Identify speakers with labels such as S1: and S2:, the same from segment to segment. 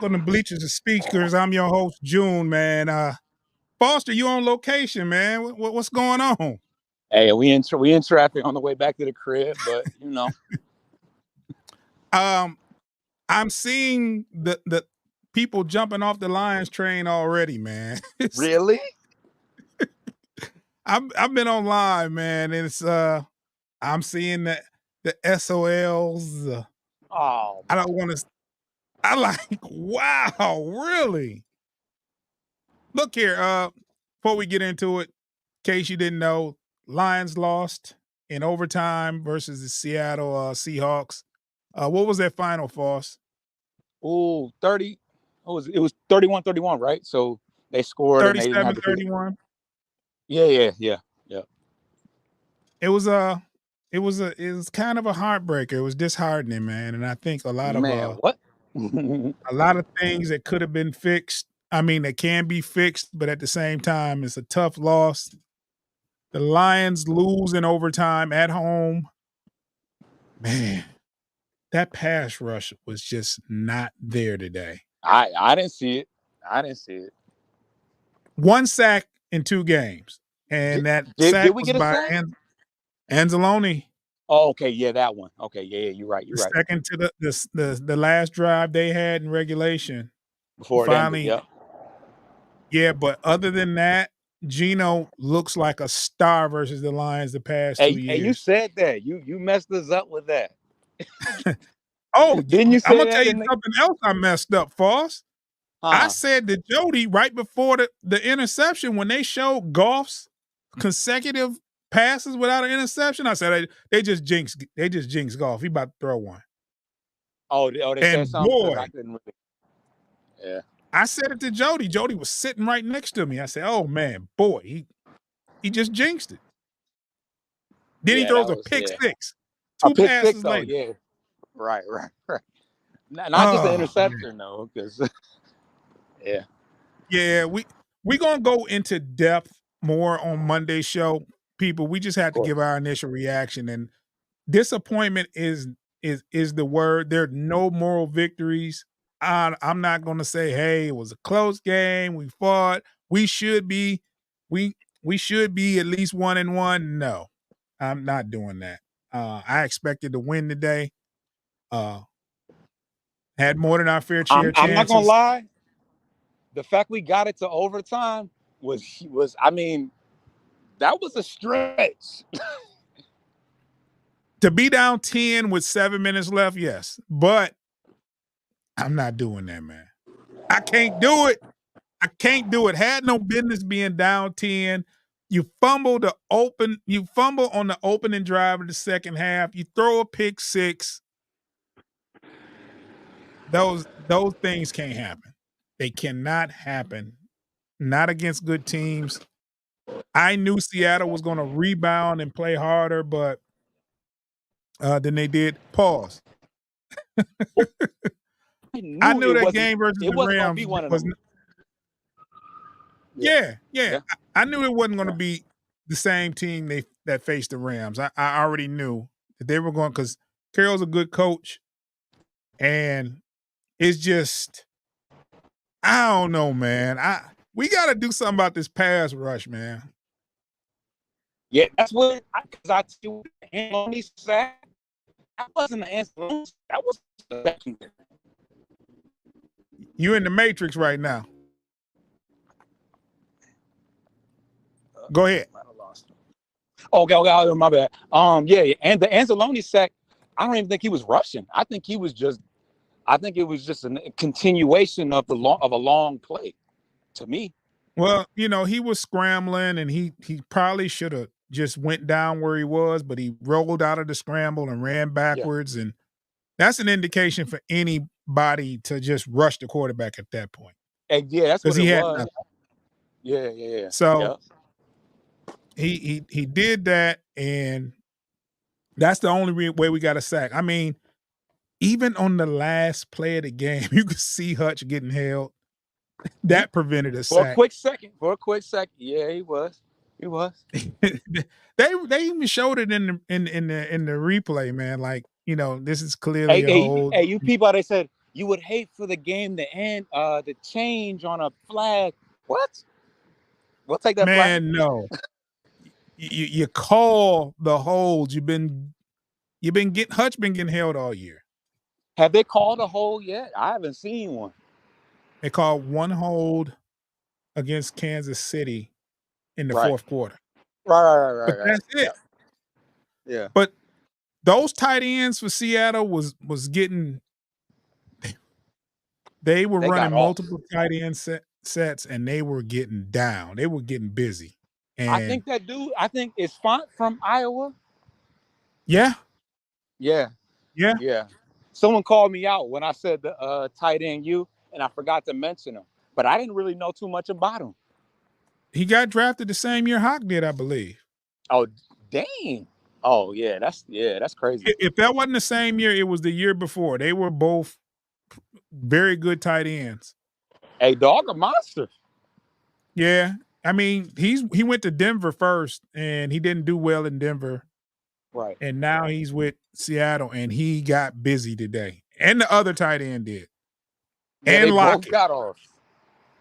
S1: Welcome to Bleachers and Speakers. I'm your host, June, man. Foster, you on location, man. What's going on?
S2: Hey, we in traffic on the way back to the crib, but
S1: Um, I'm seeing the people jumping off the Lions train already, man.
S2: really?
S1: I've been online, man, and it's I'm seeing the SOLs.
S2: Oh,
S1: I don't want to. I like, wow, really? Look here. Before we get into it, in case you didn't know, Lions lost in overtime versus the Seattle Seahawks. What was that final, Foss?
S2: oh, 30. It was 31-31, right? So they scored and they didn't have to
S1: 37-31.
S2: Yeah.
S1: It was it was kind of a heartbreaker. It was disheartening, man. And I think
S2: Man, what?
S1: a lot of things that could have been fixed. I mean, they can be fixed, but at the same time, it's a tough loss. The Lions lose in overtime at home. Man, that pass rush was just not there today.
S2: I didn't see it. I didn't see it.
S1: 1 sack in 2 games. And that sack
S2: did we
S1: was
S2: get a
S1: by
S2: sack?
S1: Anzalone.
S2: Oh, okay, yeah, that one. Okay, yeah, you're right. You're right.
S1: Second to the last drive they had in regulation.
S2: Before it ended, yeah.
S1: Yeah, but other than that, Geno looks like a star versus the Lions the past 2 years.
S2: Hey, you said that. You messed us up with that.
S1: Oh,
S2: didn't you say
S1: I'm gonna
S2: that
S1: tell you something else I messed up, Foss. I said to Jody right before the interception when they showed Goff's consecutive passes without an interception. I said they just jinxed Goff. He about to throw one.
S2: Oh, they said something.
S1: Boy,
S2: I couldn't really. Yeah.
S1: I said it to Jody. Jody was sitting right next to me. I said, "Oh man, boy, he just jinxed it." Then he throws a pick six. 2 passes later.
S2: Yeah. Right. Not just an interception, though, because
S1: yeah, we gonna go into depth more on Monday's show, people. We just had to give our initial reaction, and disappointment is the word. There are no moral victories. I'm not gonna say, hey, it was a close game. We fought. We should be at least 1-1. No, I'm not doing that. I expected to win today. Had more than our fair share.
S2: I'm not gonna lie. The fact we got it to overtime was I mean, that was a stretch.
S1: To be down 10 with 7 minutes left, yes. But I'm not doing that, man. I can't do it. Had no business being down 10. You fumble on the opening drive of the second half. You throw a pick 6. Those things can't happen. They cannot happen. Not against good teams. I knew Seattle was going to rebound and play harder, but than they did. Pause. I knew that game versus the Rams was. Yeah. I knew it wasn't going to be the same team that faced the Rams. I already knew that they were going, because Carroll's a good coach, and it's just, I don't know, man. We got to do something about this pass rush, man.
S2: Yeah, that's what I still on these sack. That wasn't the answer. That was the secondary.
S1: You in the Matrix right now. Go ahead.
S2: Okay, my bad. Yeah, and the Anzalone sack, I don't even think he was rushing. I think it was just a continuation of a long play to me.
S1: Well, he was scrambling, and he probably should have just went down where he was, but he rolled out of the scramble and ran backwards, and that's an indication for anybody to just rush the quarterback at that point.
S2: And yeah, that's what it was. Yeah.
S1: So he did that, and that's the only way we got a sack. I mean, even on the last play of the game, you could see Hutch getting held. That prevented a sack.
S2: For a quick second. Yeah, he was.
S1: They even showed it in the replay, man. Like, this is clearly a hold.
S2: Hey, you people, they said You would hate for the game to end, to change on a flag. What? We'll take that flag.
S1: Man, no. You call the holds. You've been getting Hutch been getting held all year.
S2: Have they called a hold yet? I haven't seen one.
S1: They called one hold against Kansas City in the
S2: Right.
S1: fourth quarter. But
S2: Right.
S1: that's it.
S2: Yeah.
S1: But those tight ends for Seattle was getting they were
S2: They got
S1: running
S2: off.
S1: multiple tight end sets and they were getting down. They were getting busy.
S2: I
S1: And
S2: think that dude. I think it's Font from Iowa.
S1: yeah,
S2: Yeah.
S1: yeah,
S2: Yeah. Someone called me out when I said the tight end you, and I forgot to mention him. But I didn't really know too much about him.
S1: he got drafted the same year Hawk did, I believe.
S2: Oh, dang. Oh yeah, that's crazy.
S1: If that wasn't the same year, it was the year before. They were both very good tight ends.
S2: Hey, dog, a monster.
S1: Yeah. I mean, he went to Denver first and he didn't do well in Denver.
S2: Right.
S1: And now he's with Seattle and he got busy today. And the other tight end did.
S2: Yeah,
S1: And
S2: they both
S1: Lockett
S2: got off.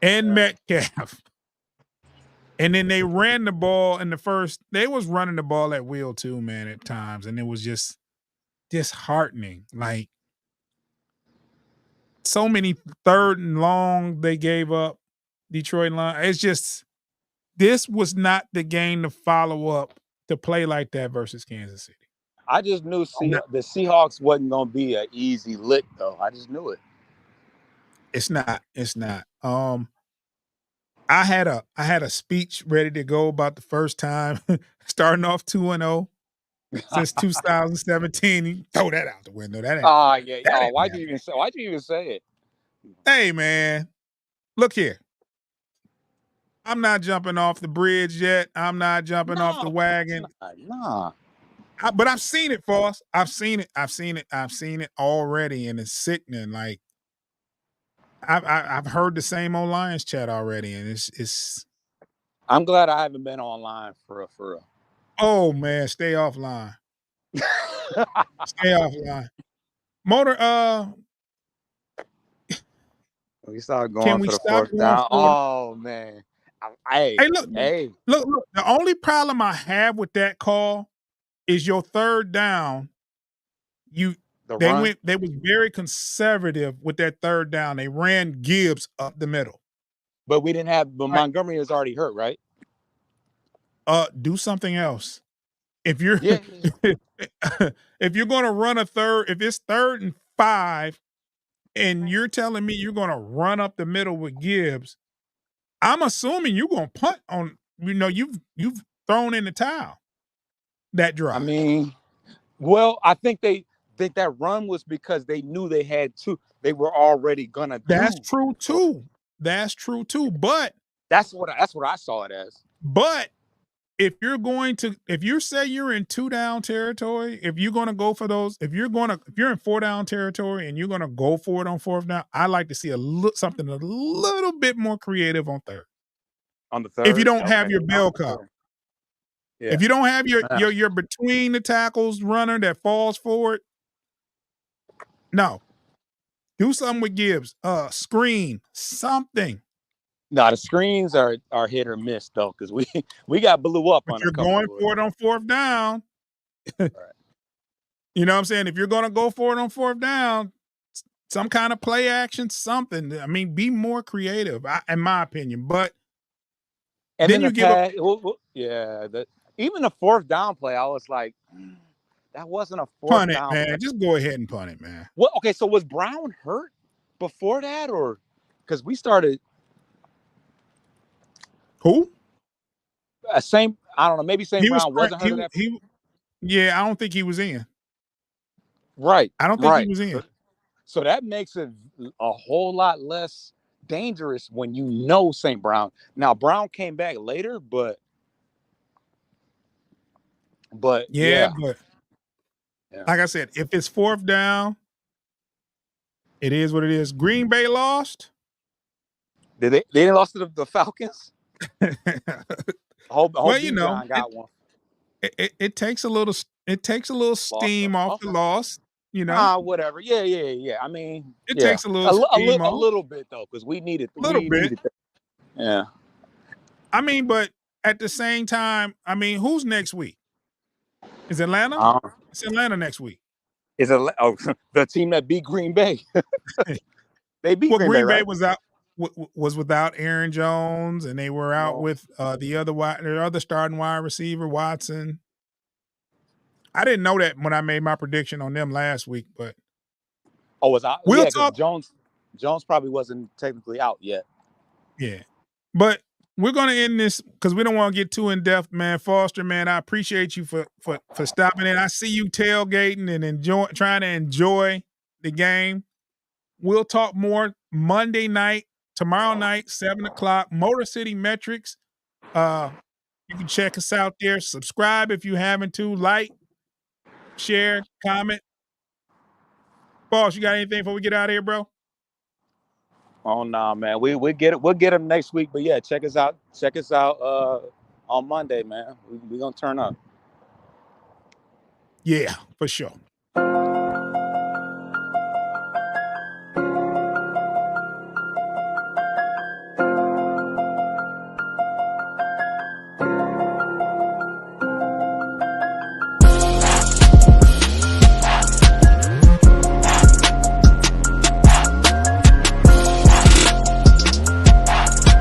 S1: and Metcalf. And then they ran the ball in the first. They was running the ball at will too, man, at times. And it was just disheartening. Like so many third and long they gave up. Detroit line. It's just this was not the game to follow up to play like that versus Kansas City.
S2: I just knew
S1: No,
S2: the Seahawks wasn't gonna be an easy lick though. I just knew it.
S1: it's not. It's not. I had a speech ready to go about the first time starting off 2-0 since 2017. You throw that out the window.
S2: Ah, yeah.
S1: That
S2: Oh,
S1: ain't
S2: why'd
S1: happening.
S2: you even say it?
S1: Hey man, look here. I'm not jumping off the bridge yet. I'm not jumping off the
S2: No,
S1: wagon.
S2: nah.
S1: But I've seen it, Foss. I've seen it. I've seen it. I've seen it already, and it's sickening. Like I've heard the same old Lions chat already, and it's.
S2: I'm glad I haven't been online for real.
S1: Oh man, stay offline. Stay offline. Motor.
S2: We started
S1: Can
S2: going
S1: we
S2: for the
S1: stop
S2: fourth
S1: going
S2: down.
S1: for it?
S2: Oh man. Hey,
S1: Hey, look,
S2: hey,
S1: look. The only problem I have with that call is your third down. You
S2: the
S1: they
S2: run.
S1: went. They was very conservative with that third down. They ran Gibbs up the middle.
S2: But we didn't have but
S1: Right.
S2: Montgomery was already hurt, right?
S1: Do something else. If you're
S2: Yeah.
S1: if you're gonna run a third, if it's 3rd and 5, and you're telling me you're gonna run up the middle with Gibbs, I'm assuming you're gonna punt on. You've thrown in the towel that
S2: I
S1: drive.
S2: mean, well, I think that run was because they knew they had to. They were already gonna
S1: That's
S2: do.
S1: true too. That's true too. But
S2: That's what I saw it as.
S1: but if you say you're in 2-down territory, if you're gonna go for those, if you're in 4-down territory and you're gonna go for it on 4th down, I like to see something a little bit more creative on 3rd.
S2: On the
S1: If you
S2: third.
S1: don't have
S2: Okay.
S1: your bell cow.
S2: Yeah.
S1: If you don't have
S2: Yeah.
S1: your between the tackles runner that falls forward, no. Do something with Gibbs. Screen, something.
S2: No, the screens are hit or miss though, because we got blew up
S1: But
S2: on a
S1: you're
S2: couple
S1: going
S2: of
S1: for it on 4th down.
S2: right.
S1: You know what I'm saying? If you're gonna go for it on 4th down, some kind of play action, something. I mean, be more creative, in my opinion. But
S2: And
S1: then
S2: then the
S1: you give up
S2: pass, yeah, even the fourth down play, I was like, that wasn't a fourth
S1: punt it,
S2: down play.
S1: man. Just go ahead and punt it, man.
S2: What? Okay, so was Brown hurt before that, or because we started
S1: Who?
S2: same? I don't know. Maybe St.
S1: He was
S2: Brown wasn't hurt at that.
S1: yeah, I don't think he was in.
S2: Right,
S1: I don't think he
S2: right.
S1: was in.
S2: So that makes it a whole lot less dangerous when you know St. Brown. Now Brown came back later, but
S1: Yeah,
S2: yeah,
S1: but
S2: yeah.
S1: like I said, if it's 4th down, it is what it is. Green Bay lost.
S2: Did they didn't lost to the Falcons? I hope
S1: Well,
S2: Bijan got one.
S1: it takes a little
S2: Lost
S1: steam
S2: them.
S1: off the
S2: Okay.
S1: loss. you know?
S2: Whatever. Yeah. I mean,
S1: It
S2: yeah,
S1: takes a little steam
S2: a
S1: off,
S2: little bit though, because
S1: a little bit.
S2: that. Yeah.
S1: I mean, but at the same time, I mean, who's next week? Is Atlanta?
S2: Um,
S1: It's Atlanta next week.
S2: The team that beat Green Bay? They beat
S1: Well,
S2: Green Bay,
S1: Green Bay
S2: right?
S1: was out was without Aaron Jones, and they were out
S2: Oh,
S1: with, their other starting wide receiver, Watson. I didn't know that when I made my prediction on them last week, but
S2: was I?
S1: we'll
S2: Yeah, because
S1: talk.
S2: Jones probably wasn't technically out yet.
S1: Yeah. But we're gonna end this because we don't want to get too in depth, man. Foster, man, I appreciate you for stopping in. I see you tailgating and trying to enjoy the game. We'll talk more Monday night, tomorrow night, 7 o'clock. Motor City Metrics. Uh, you can check us out there. Subscribe if you haven't to. Like, share, comment. Boss, you got anything before we get out of here, bro?
S2: Oh no, man. We get it. We'll get him next week. But yeah, check us out. Check us out on Monday, man. We gonna turn up.
S1: Yeah, for sure.